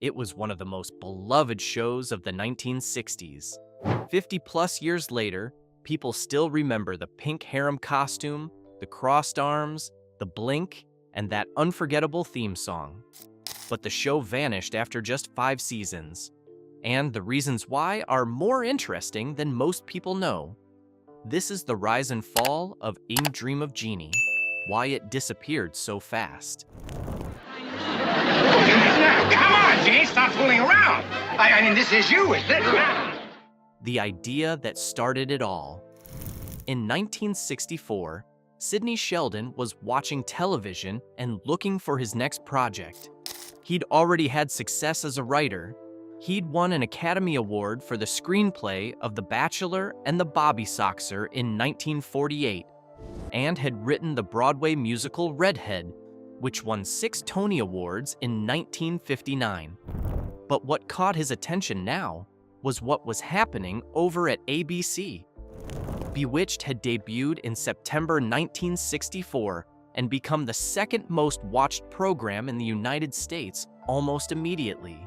It was one of the most beloved shows of the 1960s. 50-plus years later, people still remember the pink harem costume, the crossed arms, the blink, and that unforgettable theme song. But the show vanished after just 5 seasons. And the reasons why are more interesting than most people know. This is the rise and fall of A Dream of Jeannie, why it disappeared so fast. Now, come on, Jeannie, stop fooling around. I mean, this is you, isn't it? The idea that started it all. In 1964, Sidney Sheldon was watching television and looking for his next project. He'd already had success as a writer. He'd won an Academy Award for the screenplay of The Bachelor and the Bobby Soxer in 1948, and had written the Broadway musical Redhead, which won 6 Tony Awards in 1959. But what caught his attention now was what was happening over at ABC. Bewitched had debuted in September 1964 and become the second most watched program in the United States almost immediately.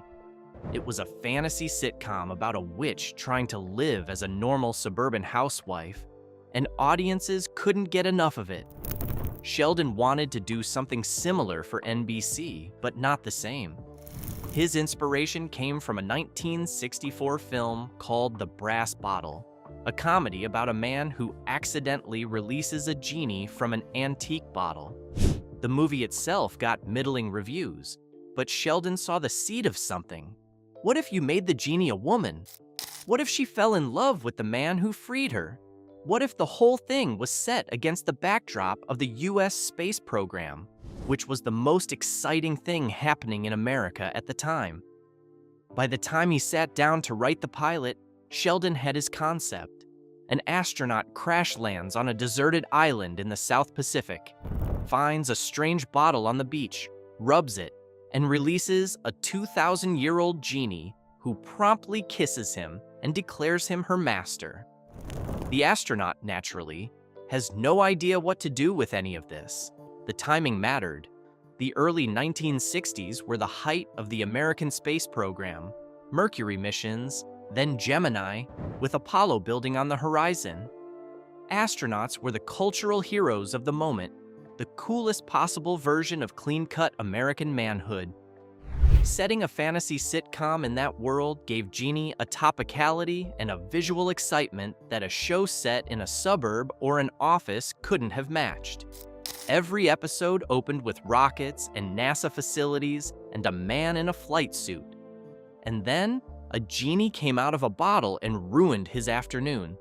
It was a fantasy sitcom about a witch trying to live as a normal suburban housewife, and audiences couldn't get enough of it. Sheldon wanted to do something similar for NBC, but not the same. His inspiration came from a 1964 film called The Brass Bottle, a comedy about a man who accidentally releases a genie from an antique bottle. The movie itself got middling reviews, but Sheldon saw the seed of something. What if you made the genie a woman? What if she fell in love with the man who freed her? What if the whole thing was set against the backdrop of the US space program, which was the most exciting thing happening in America at the time? By the time he sat down to write the pilot, Sheldon had his concept. An astronaut crash lands on a deserted island in the South Pacific, finds a strange bottle on the beach, rubs it, and releases a 2,000-year-old genie who promptly kisses him and declares him her master. The astronaut, naturally, has no idea what to do with any of this. The timing mattered. The early 1960s were the height of the American space program, Mercury missions, then Gemini, with Apollo building on the horizon. Astronauts were the cultural heroes of the moment, the coolest possible version of clean-cut American manhood. Setting a fantasy sitcom in that world gave Genie a topicality and a visual excitement that a show set in a suburb or an office couldn't have matched. Every episode opened with rockets and NASA facilities and a man in a flight suit. And then, a genie came out of a bottle and ruined his afternoon.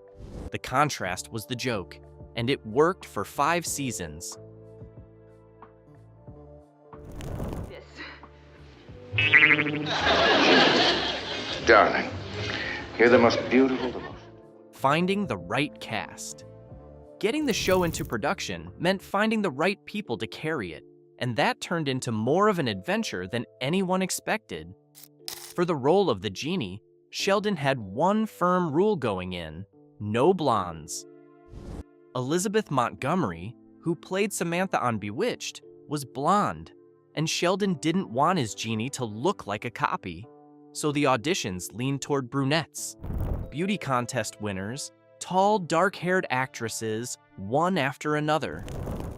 The contrast was the joke, and it worked for 5 seasons. Darling, you're the most beautiful, Finding the right cast. Getting the show into production meant finding the right people to carry it, and that turned into more of an adventure than anyone expected. For the role of the genie, Sheldon had one firm rule going in: no blondes. Elizabeth Montgomery, who played Samantha on Bewitched, was blonde, and Sheldon didn't want his genie to look like a copy, so the auditions leaned toward brunettes. Beauty contest winners, tall, dark-haired actresses, one after another.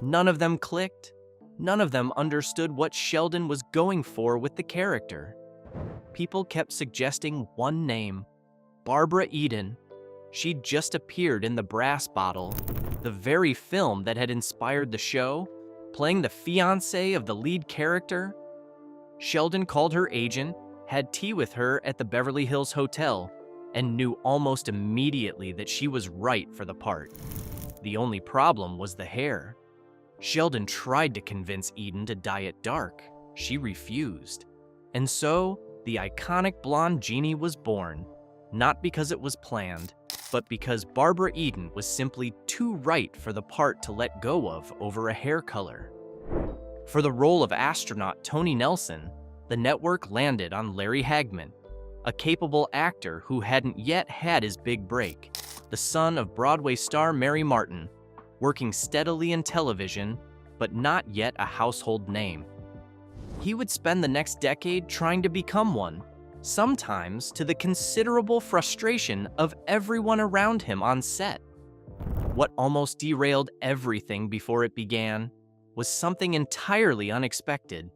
None of them clicked. None of them understood what Sheldon was going for with the character. People kept suggesting one name: Barbara Eden. She'd just appeared in The Brass Bottle, the very film that had inspired the show, playing the fiancée of the lead character. Sheldon called her agent, had tea with her at the Beverly Hills Hotel, and knew almost immediately that she was right for the part. The only problem was the hair. Sheldon tried to convince Eden to dye it dark. She refused. And so, the iconic blonde genie was born, not because it was planned, but because Barbara Eden was simply too right for the part to let go of over a hair color. For the role of astronaut Tony Nelson, the network landed on Larry Hagman, a capable actor who hadn't yet had his big break, the son of Broadway star Mary Martin, working steadily in television, but not yet a household name. He would spend the next decade trying to become one, sometimes to the considerable frustration of everyone around him on set. What almost derailed everything before it began was something entirely unexpected.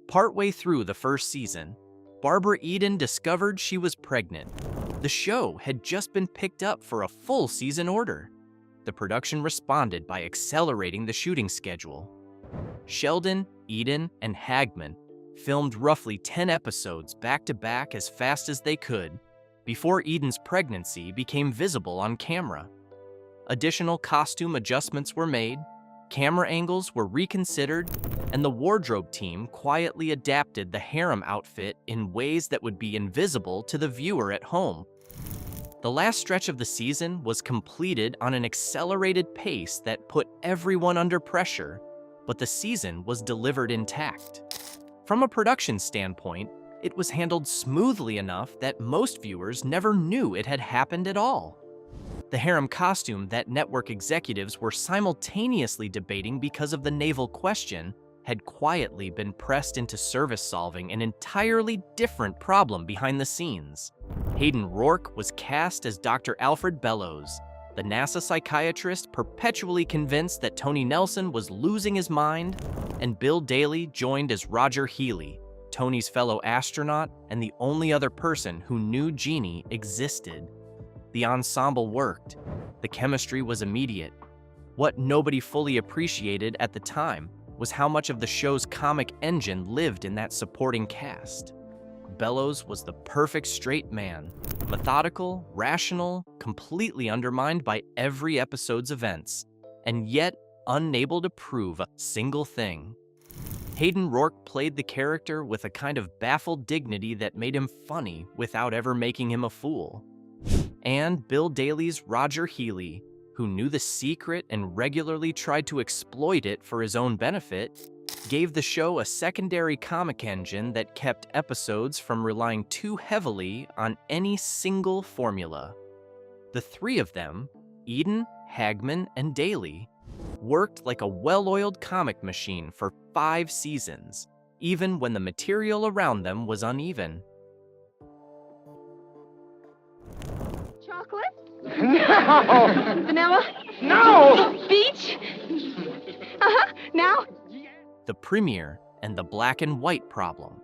Partway through the first season, Barbara Eden discovered she was pregnant. The show had just been picked up for a full season order. The production responded by accelerating the shooting schedule. Sheldon, Eden, and Hagman filmed roughly 10 episodes back-to-back as fast as they could before Eden's pregnancy became visible on camera. Additional costume adjustments were made, camera angles were reconsidered, and the wardrobe team quietly adapted the harem outfit in ways that would be invisible to the viewer at home. The last stretch of the season was completed on an accelerated pace that put everyone under pressure, but the season was delivered intact. From a production standpoint, it was handled smoothly enough that most viewers never knew it had happened at all. The harem costume that network executives were simultaneously debating because of the naval question had quietly been pressed into service solving an entirely different problem behind the scenes. Hayden Rourke was cast as Dr. Alfred Bellows, the NASA psychiatrist perpetually convinced that Tony Nelson was losing his mind, and Bill Daly joined as Roger Healy, Tony's fellow astronaut and the only other person who knew Jeannie existed. The ensemble worked. The chemistry was immediate. What nobody fully appreciated at the time was how much of the show's comic engine lived in that supporting cast. Bellows was the perfect straight man, methodical, rational, completely undermined by every episode's events, and yet unable to prove a single thing. Hayden Rourke played the character with a kind of baffled dignity that made him funny without ever making him a fool. And Bill Daly's Roger Healy, who knew the secret and regularly tried to exploit it for his own benefit, gave the show a secondary comic engine that kept episodes from relying too heavily on any single formula. The three of them, Eden, Hagman, and Daly, worked like a well-oiled comic machine for 5 seasons, even when the material around them was uneven. Chocolate? No! Vanilla? No! Beach? Now? The premiere and the black and white problem.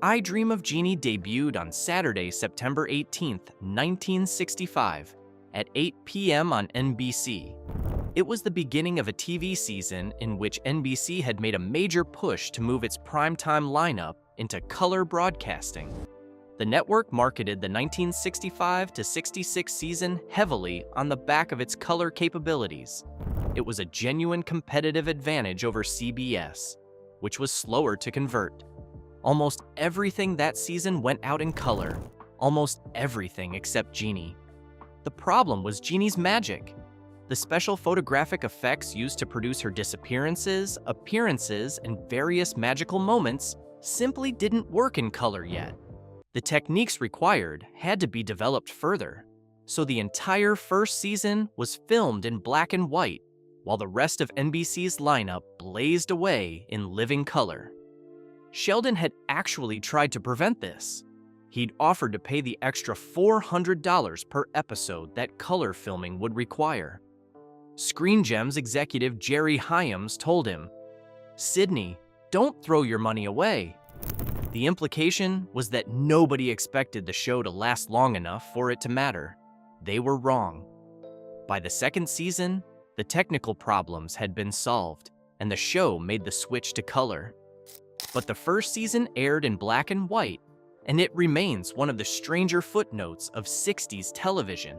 I Dream of Jeannie debuted on Saturday, September 18th, 1965, at 8 p.m. on NBC. It was the beginning of a TV season in which NBC had made a major push to move its primetime lineup into color broadcasting. The network marketed the 1965 to 66 season heavily on the back of its color capabilities. It was a genuine competitive advantage over CBS, which was slower to convert. Almost everything that season went out in color, almost everything except Genie. The problem was Jeannie's magic. The special photographic effects used to produce her disappearances, appearances, and various magical moments simply didn't work in color yet. The techniques required had to be developed further, so the entire first season was filmed in black and white, while the rest of NBC's lineup blazed away in living color. Sheldon had actually tried to prevent this. He'd offered to pay the extra $400 per episode that color filming would require. Screen Gems executive Jerry Hyams told him, "Sidney, don't throw your money away." The implication was that nobody expected the show to last long enough for it to matter. They were wrong. By the second season, the technical problems had been solved, and the show made the switch to color. But the first season aired in black and white, and it remains one of the stranger footnotes of 60s television.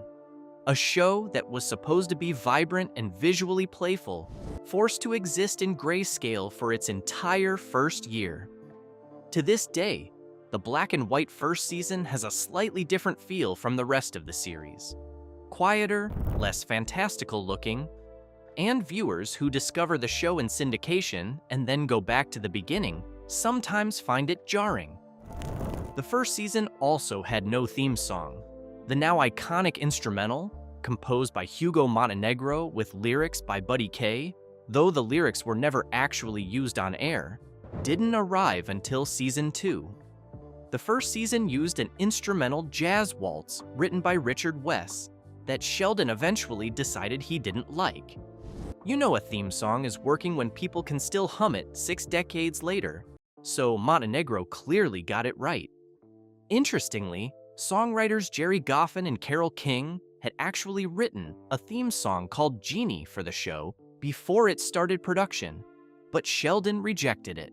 A show that was supposed to be vibrant and visually playful, forced to exist in grayscale for its entire first year. To this day, the black and white first season has a slightly different feel from the rest of the series. Quieter, less fantastical looking, and viewers who discover the show in syndication and then go back to the beginning sometimes find it jarring. The first season also had no theme song. The now iconic instrumental, composed by Hugo Montenegro with lyrics by Buddy Kaye, though the lyrics were never actually used on air, didn't arrive until season 2. The first season used an instrumental jazz waltz written by Richard West that Sheldon eventually decided he didn't like. You know, a theme song is working when people can still hum it 6 decades later, so Montenegro clearly got it right. Interestingly, songwriters Jerry Goffin and Carole King had actually written a theme song called Genie for the show before it started production, but Sheldon rejected it.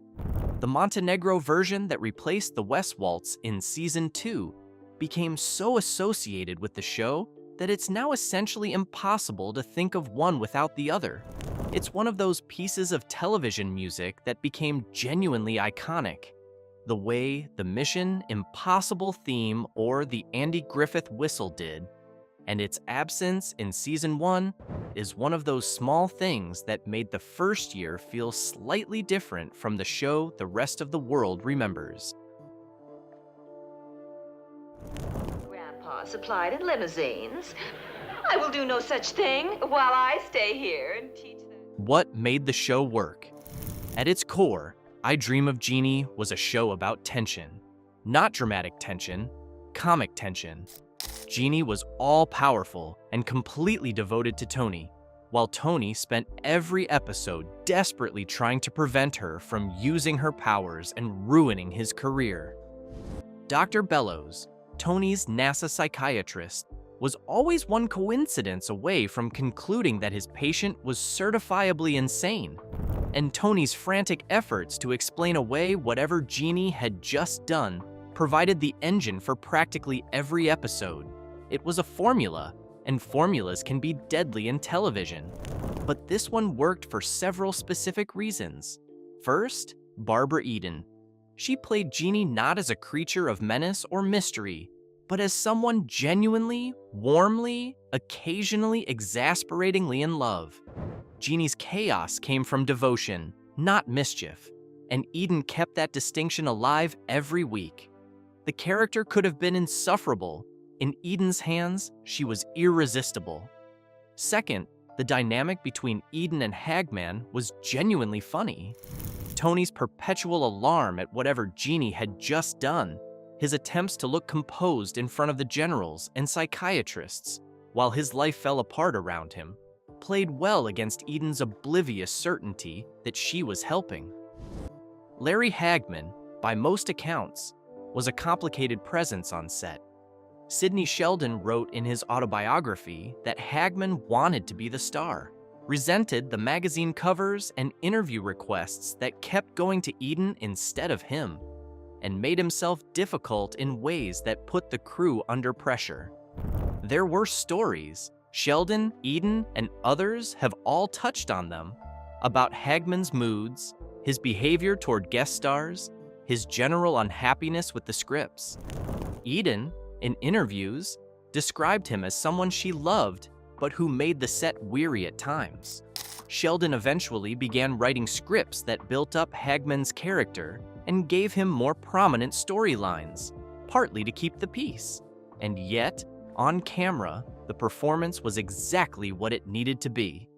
The Montenegro version that replaced the West Waltz in season 2 became so associated with the show that it's now essentially impossible to think of one without the other. It's one of those pieces of television music that became genuinely iconic. The way the Mission Impossible theme or the Andy Griffith whistle did, and its absence in season 1 is one of those small things that made the first year feel slightly different from the show the rest of the world remembers. Grandpa supplied in limousines. I will do no such thing while I stay here and teach them. What made the show work? At its core, I Dream of Jeannie was a show about tension. Not dramatic tension, comic tension. Jeannie was all-powerful and completely devoted to Tony, while Tony spent every episode desperately trying to prevent her from using her powers and ruining his career. Dr. Bellows, Tony's NASA psychiatrist, was always one coincidence away from concluding that his patient was certifiably insane, and Tony's frantic efforts to explain away whatever Jeannie had just done provided the engine for practically every episode. It was a formula, and formulas can be deadly in television. But this one worked for several specific reasons. First, Barbara Eden. She played Jeannie not as a creature of menace or mystery, but as someone genuinely, warmly, occasionally exasperatingly in love. Jeannie's chaos came from devotion, not mischief, and Eden kept that distinction alive every week. The character could have been insufferable. In Eden's hands, she was irresistible. Second, the dynamic between Eden and Hagman was genuinely funny. Tony's perpetual alarm at whatever Jeannie had just done, his attempts to look composed in front of the generals and psychiatrists while his life fell apart around him, played well against Eden's oblivious certainty that she was helping. Larry Hagman, by most accounts, was a complicated presence on set. Sidney Sheldon wrote in his autobiography that Hagman wanted to be the star, resented the magazine covers and interview requests that kept going to Eden instead of him, and made himself difficult in ways that put the crew under pressure. There were stories, Sheldon, Eden, and others have all touched on them, about Hagman's moods, his behavior toward guest stars, his general unhappiness with the scripts. Eden, in interviews, described him as someone she loved, but who made the set weary at times. Sheldon eventually began writing scripts that built up Hagman's character and gave him more prominent storylines, partly to keep the peace. And yet, on camera, the performance was exactly what it needed to be.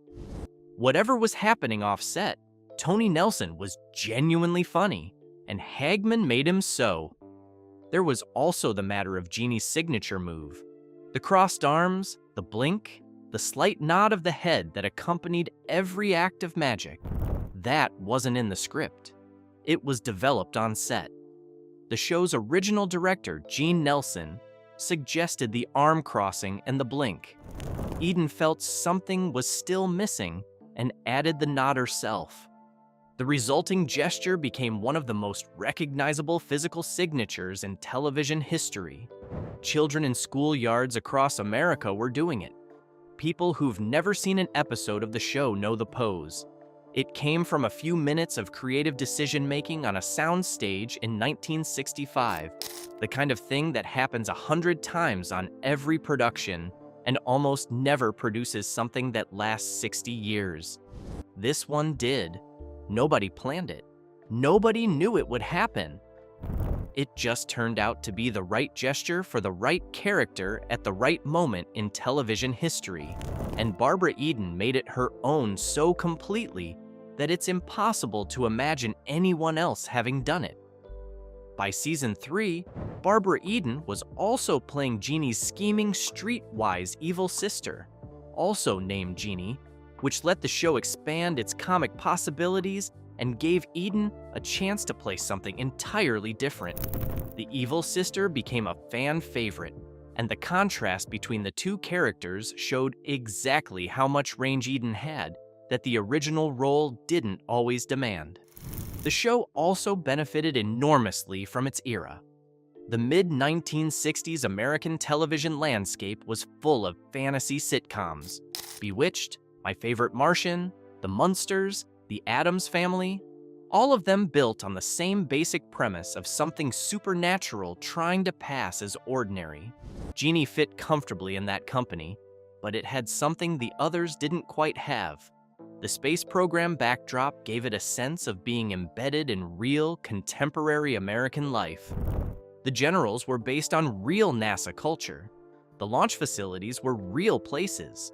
Whatever was happening off set, Tony Nelson was genuinely funny, and Hagman made him so. There was also the matter of Jeannie's signature move. The crossed arms, the blink, the slight nod of the head that accompanied every act of magic. That wasn't in the script. It was developed on set. The show's original director, Gene Nelson, suggested the arm crossing and the blink. Eden felt something was still missing and added the nod herself. The resulting gesture became one of the most recognizable physical signatures in television history. Children in schoolyards across America were doing it. People who've never seen an episode of the show know the pose. It came from a few minutes of creative decision-making on a soundstage in 1965, the kind of thing that happens 100 times on every production and almost never produces something that lasts 60 years. This one did. Nobody planned it. Nobody knew it would happen. It just turned out to be the right gesture for the right character at the right moment in television history, and Barbara Eden made it her own so completely that it's impossible to imagine anyone else having done it. By season 3, Barbara Eden was also playing Jeannie's scheming, streetwise evil sister, also named Jeannie, which let the show expand its comic possibilities and gave Eden a chance to play something entirely different. The evil sister became a fan favorite, and the contrast between the two characters showed exactly how much range Eden had that the original role didn't always demand. The show also benefited enormously from its era. The mid-1960s American television landscape was full of fantasy sitcoms. Bewitched, My Favorite Martian, The Munsters, The Addams Family, all of them built on the same basic premise of something supernatural trying to pass as ordinary. Genie fit comfortably in that company, but it had something the others didn't quite have. The space program backdrop gave it a sense of being embedded in real, contemporary American life. The generals were based on real NASA culture. The launch facilities were real places.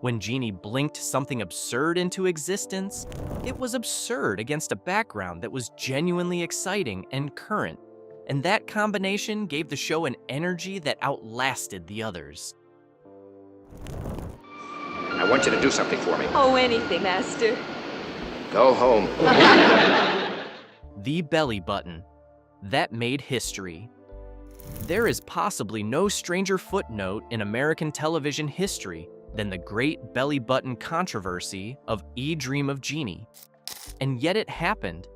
When Genie blinked something absurd into existence, it was absurd against a background that was genuinely exciting and current, and that combination gave the show an energy that outlasted the others. I want you to do something for me. Oh, anything, Master. Go home. The belly button. That made history. There is possibly no stranger footnote in American television history than the great belly button controversy of Dream of Jeannie. And yet it happened.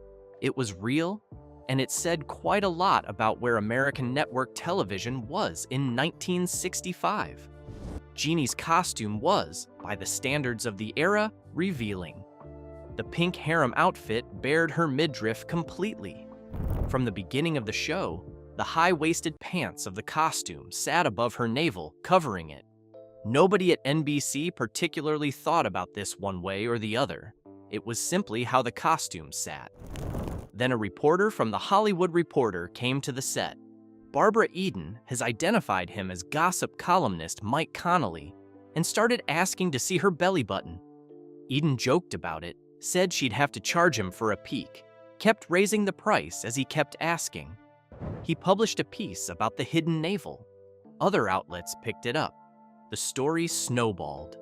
It was real, and it said quite a lot about where American network television was in 1965. Jeannie's costume was, by the standards of the era, revealing. The pink harem outfit bared her midriff completely. From the beginning of the show, the high-waisted pants of the costume sat above her navel, covering it. Nobody at NBC particularly thought about this one way or the other. It was simply how the costume sat. Then a reporter from The Hollywood Reporter came to the set. Barbara Eden has identified him as gossip columnist Mike Connolly and started asking to see her belly button. Eden joked about it, said she'd have to charge him for a peek, kept raising the price as he kept asking. He published a piece about the hidden navel. Other outlets picked it up. The story snowballed.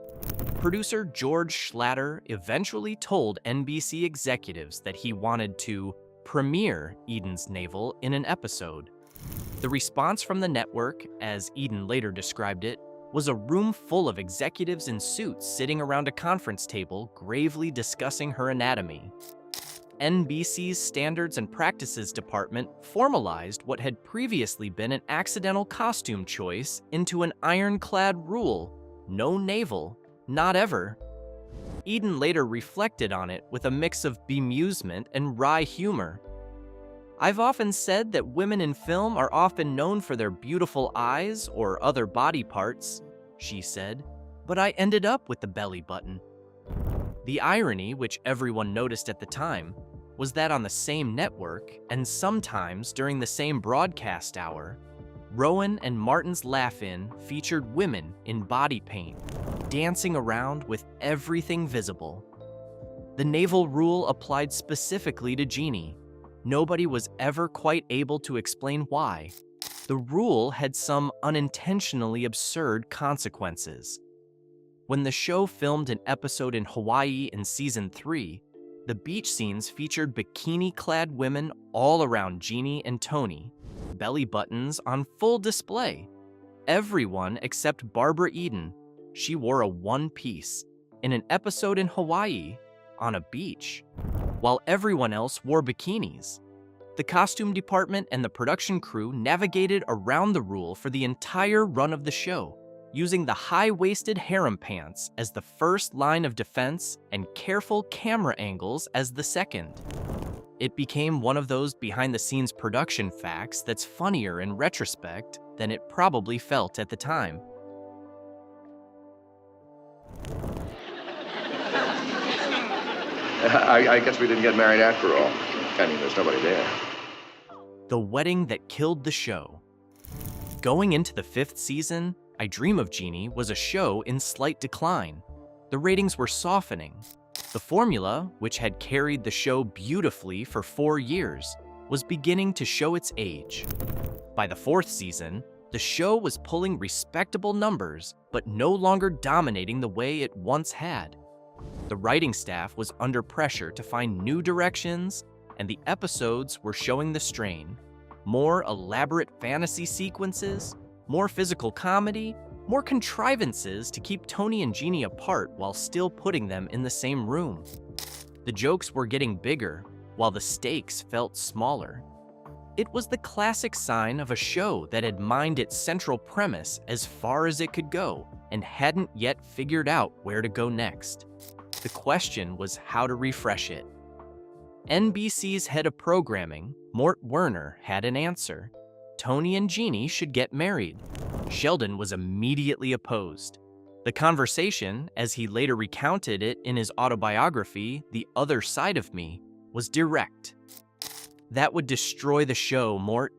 Producer George Schlatter eventually told NBC executives that he wanted to premiere Eden's navel in an episode. The response from the network, as Eden later described it, was a room full of executives in suits sitting around a conference table gravely discussing her anatomy. NBC's Standards and Practices Department formalized what had previously been an accidental costume choice into an ironclad rule: no navel, not ever. Eden later reflected on it with a mix of bemusement and wry humor. "I've often said that women in film are often known for their beautiful eyes or other body parts," she said, "but I ended up with the belly button." The irony, which everyone noticed at the time, was that on the same network, and sometimes during the same broadcast hour, Rowan and Martin's Laugh-In featured women in body paint, dancing around with everything visible. The navel rule applied specifically to Genie. Nobody was ever quite able to explain why. The rule had some unintentionally absurd consequences. When the show filmed an episode in Hawaii in season 3, the beach scenes featured bikini-clad women all around Jeannie and Tony, belly buttons on full display. Everyone except Barbara Eden. She wore a one-piece in an episode in Hawaii on a beach, while everyone else wore bikinis. The costume department and the production crew navigated around the rule for the entire run of the show, using the high-waisted harem pants as the first line of defense and careful camera angles as the second. It became one of those behind-the-scenes production facts that's funnier in retrospect than it probably felt at the time. I guess we didn't get married after all. I mean, there's nobody there. The wedding that killed the show. Going into the 5th season, I Dream of Jeannie was a show in slight decline. The ratings were softening. The formula, which had carried the show beautifully for 4 years, was beginning to show its age. By the 4th season, the show was pulling respectable numbers, but no longer dominating the way it once had. The writing staff was under pressure to find new directions, and the episodes were showing the strain. More elaborate fantasy sequences, more physical comedy, more contrivances to keep Tony and Jeannie apart while still putting them in the same room. The jokes were getting bigger, while the stakes felt smaller. It was the classic sign of a show that had mined its central premise as far as it could go and hadn't yet figured out where to go next. The question was how to refresh it. NBC's head of programming, Mort Werner, had an answer. Tony and Jeannie should get married. Sheldon was immediately opposed. The conversation, as he later recounted it in his autobiography, The Other Side of Me, was direct. "That would destroy the show, Mort,"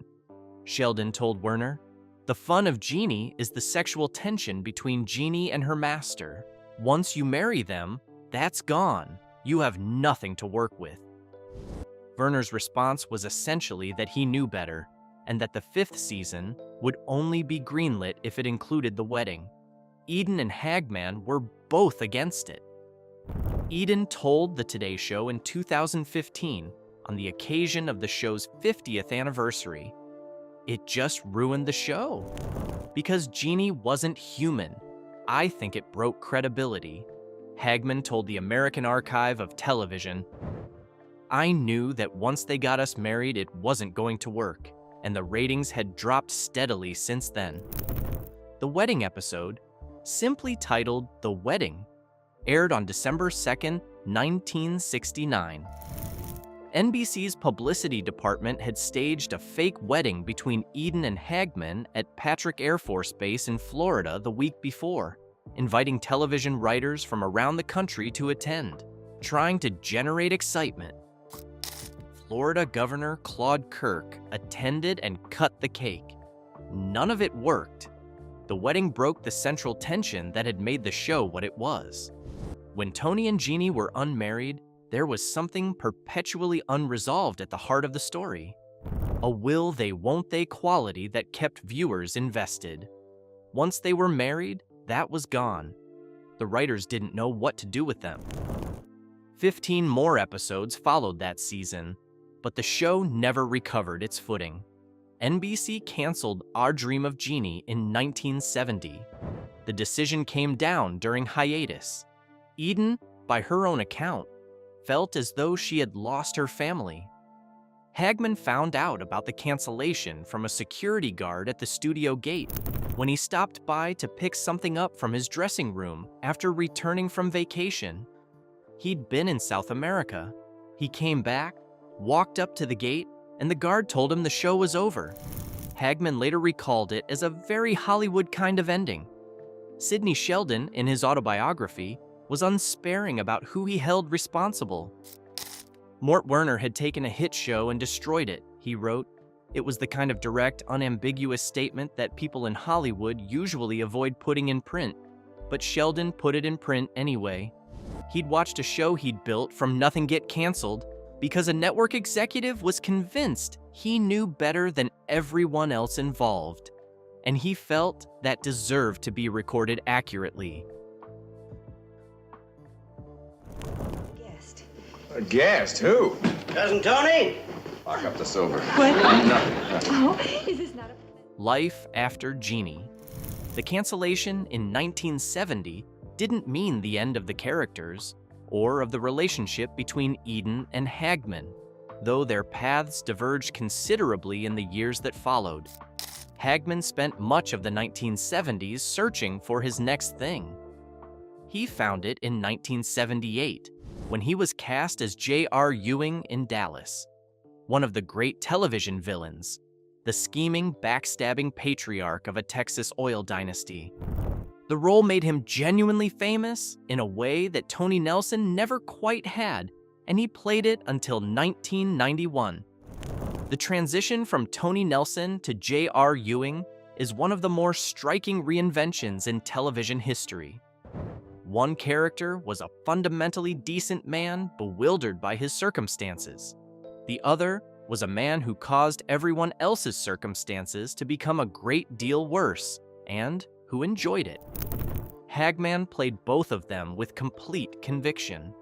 Sheldon told Werner. "The fun of Genie is the sexual tension between Jeannie and her master. Once you marry them, that's gone. You have nothing to work with." Werner's response was essentially that he knew better, and that the 5th season would only be greenlit if it included the wedding. Eden and Hagman were both against it. Eden told the Today Show in 2015, on the occasion of the show's 50th anniversary, "It just ruined the show. Because Jeannie wasn't human. I think it broke credibility." Hagman told the American Archive of Television, "I knew that once they got us married, it wasn't going to work, and the ratings had dropped steadily since then." The wedding episode, simply titled The Wedding, aired on December 2nd, 1969. NBC's publicity department had staged a fake wedding between Eden and Hagman at Patrick Air Force Base in Florida the week before, inviting television writers from around the country to attend, trying to generate excitement. Florida Governor Claude Kirk attended and cut the cake. None of it worked. The wedding broke the central tension that had made the show what it was. When Tony and Jeannie were unmarried, there was something perpetually unresolved at the heart of the story. A will they won't they quality that kept viewers invested. Once they were married, that was gone. The writers didn't know what to do with them. 15 more episodes followed that season, but the show never recovered its footing. NBC canceled Our Dream of Jeannie in 1970. The decision came down during hiatus. Eden, by her own account, felt as though she had lost her family. Hagman found out about the cancellation from a security guard at the studio gate when he stopped by to pick something up from his dressing room after returning from vacation. He'd been in South America. He came back, walked up to the gate, and the guard told him the show was over. Hagman later recalled it as a very Hollywood kind of ending. Sidney Sheldon, in his autobiography, was unsparing about who he held responsible. Mort Werner had taken a hit show and destroyed it, he wrote. It was the kind of direct, unambiguous statement that people in Hollywood usually avoid putting in print, but Sheldon put it in print anyway. He'd watched a show he'd built from nothing get canceled because a network executive was convinced he knew better than everyone else involved, and he felt that deserved to be recorded accurately. A guest? Who? Cousin Tony? Lock up the silver. Oh, is this not a... Life after Genie. The cancellation in 1970 didn't mean the end of the characters or of the relationship between Eden and Hagman, though their paths diverged considerably in the years that followed. Hagman spent much of the 1970s searching for his next thing. He found it in 1978, when he was cast as J.R. Ewing in Dallas, one of the great television villains, the scheming, backstabbing patriarch of a Texas oil dynasty. The role made him genuinely famous in a way that Tony Nelson never quite had, and he played it until 1991. The transition from Tony Nelson to J.R. Ewing is one of the more striking reinventions in television history. One character was a fundamentally decent man bewildered by his circumstances. The other was a man who caused everyone else's circumstances to become a great deal worse, and who enjoyed it. Hagman played both of them with complete conviction.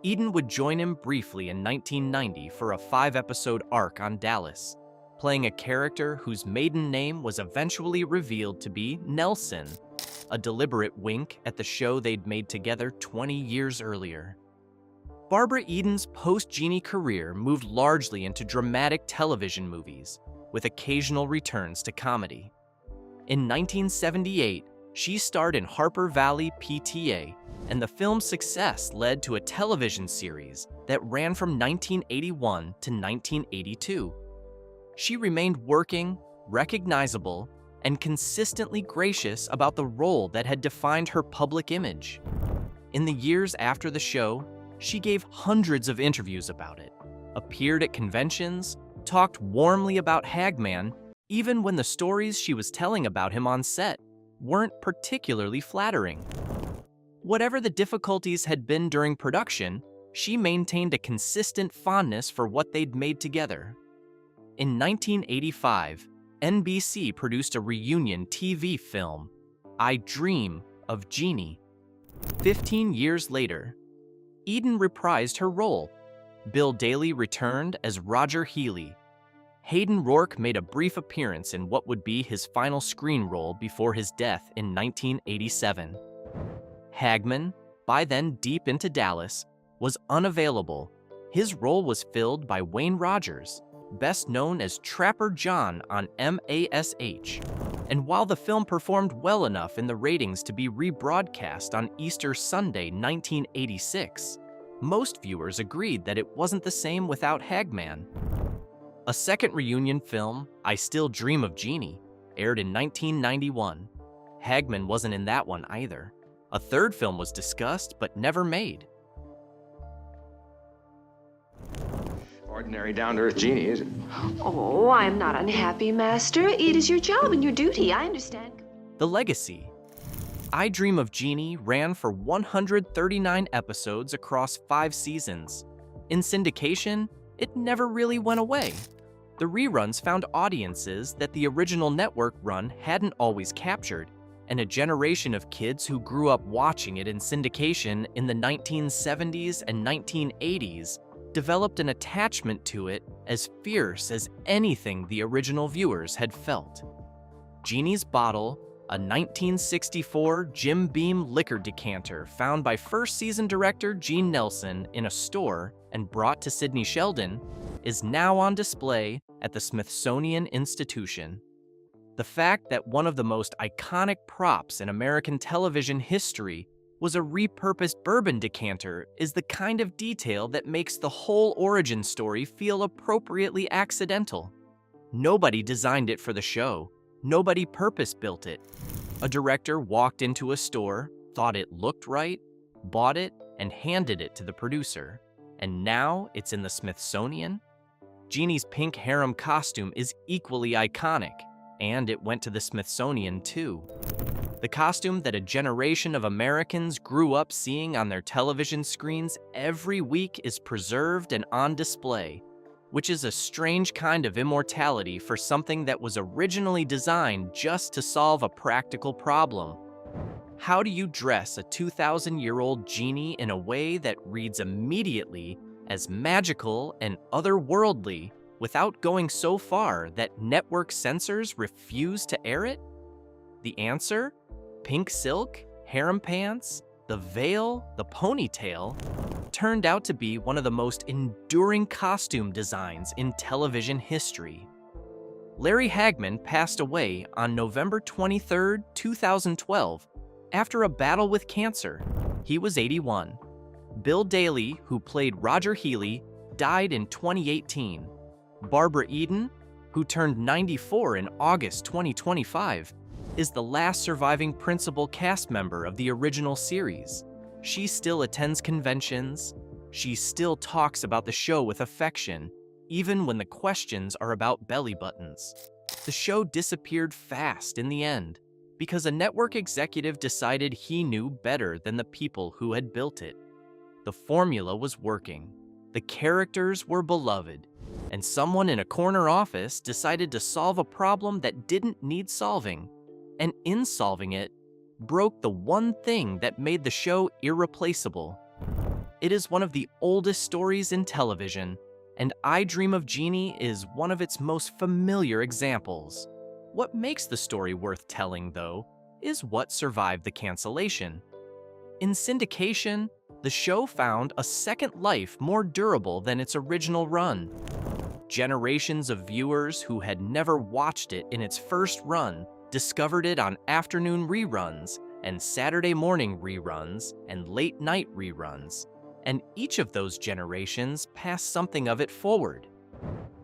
Eden would join him briefly in 1990 for a 5-episode arc on Dallas, playing a character whose maiden name was eventually revealed to be Nelson, a deliberate wink at the show they'd made together 20 years earlier. Barbara Eden's post-Genie career moved largely into dramatic television movies, with occasional returns to comedy. In 1978, she starred in Harper Valley PTA, and the film's success led to a television series that ran from 1981 to 1982. She remained working, recognizable, and consistently gracious about the role that had defined her public image. In the years after the show, she gave hundreds of interviews about it, appeared at conventions, talked warmly about Hagman, even when the stories she was telling about him on set weren't particularly flattering. Whatever the difficulties had been during production, she maintained a consistent fondness for what they'd made together. In 1985, NBC produced a reunion TV film, I Dream of Jeannie. 15 years later, Eden reprised her role. Bill Daly returned as Roger Healy. Hayden Rourke made a brief appearance in what would be his final screen role before his death in 1987. Hagman, by then deep into Dallas, was unavailable. His role was filled by Wayne Rogers, best known as Trapper John on MASH. And while the film performed well enough in the ratings to be rebroadcast on Easter Sunday 1986, most viewers agreed that it wasn't the same without Hagman. A second reunion film, I Still Dream of Jeannie, aired in 1991. Hagman wasn't in that one either. A third film was discussed but never made. Ordinary down-to-earth Genie, is it? Oh, I'm not unhappy, Master. It is your job and your duty, I understand. The legacy. I Dream of Jeannie ran for 139 episodes across 5 seasons. In syndication, it never really went away. The reruns found audiences that the original network run hadn't always captured, and a generation of kids who grew up watching it in syndication in the 1970s and 1980s developed an attachment to it as fierce as anything the original viewers had felt. Genie's Bottle, a 1964 Jim Beam liquor decanter found by first-season director Gene Nelson in a store and brought to Sidney Sheldon, is now on display at the Smithsonian Institution. The fact that one of the most iconic props in American television history was a repurposed bourbon decanter is the kind of detail that makes the whole origin story feel appropriately accidental. Nobody designed it for the show. Nobody purpose-built it. A director walked into a store, thought it looked right, bought it, and handed it to the producer. And now it's in the Smithsonian? Jeannie's pink harem costume is equally iconic, and it went to the Smithsonian too. The costume that a generation of Americans grew up seeing on their television screens every week is preserved and on display, which is a strange kind of immortality for something that was originally designed just to solve a practical problem. How do you dress a 2,000-year-old Genie in a way that reads immediately as magical and otherworldly without going so far that network censors refuse to air it? The answer? Pink silk, harem pants, the veil, the ponytail, turned out to be one of the most enduring costume designs in television history. Larry Hagman passed away on November 23, 2012, after a battle with cancer. He was 81. Bill Daly, who played Roger Healy, died in 2018. Barbara Eden, who turned 94 in August 2025, is the last surviving principal cast member of the original series. She still attends conventions. She still talks about the show with affection, even when the questions are about belly buttons. The show disappeared fast in the end, because a network executive decided he knew better than the people who had built it. The formula was working, the characters were beloved, and someone in a corner office decided to solve a problem that didn't need solving, and in solving it, broke the one thing that made the show irreplaceable. It is one of the oldest stories in television, and I Dream of Jeannie is one of its most familiar examples. What makes the story worth telling, though, is what survived the cancellation. In syndication, the show found a second life more durable than its original run. Generations of viewers who had never watched it in its first run discovered it on afternoon reruns and Saturday morning reruns and late night reruns, and each of those generations passed something of it forward.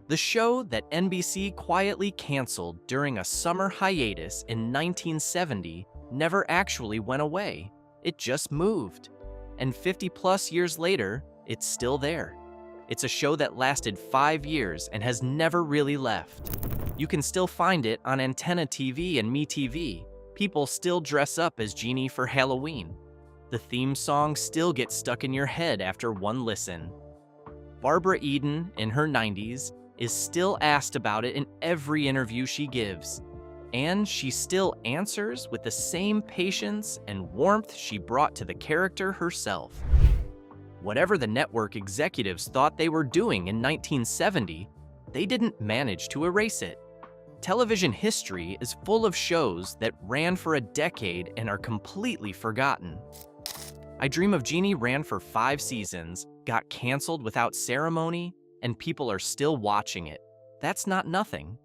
The show that NBC quietly canceled during a summer hiatus in 1970 never actually went away. It just moved. And 50+ years later, it's still there. It's a show that lasted 5 years and has never really left. You can still find it on Antenna TV and MeTV. People still dress up as Genie for Halloween. The theme song still gets stuck in your head after one listen. Barbara Eden, in her 90s, is still asked about it in every interview she gives. And she still answers with the same patience and warmth she brought to the character herself. Whatever the network executives thought they were doing in 1970, they didn't manage to erase it. Television history is full of shows that ran for a decade and are completely forgotten. I Dream of Jeannie ran for 5 seasons, got canceled without ceremony, and people are still watching it. That's not nothing.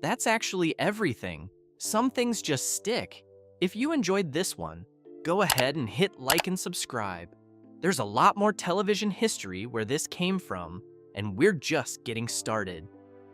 That's actually everything. Some things just stick. If you enjoyed this one, go ahead and hit like and subscribe. There's a lot more television history where this came from, and we're just getting started.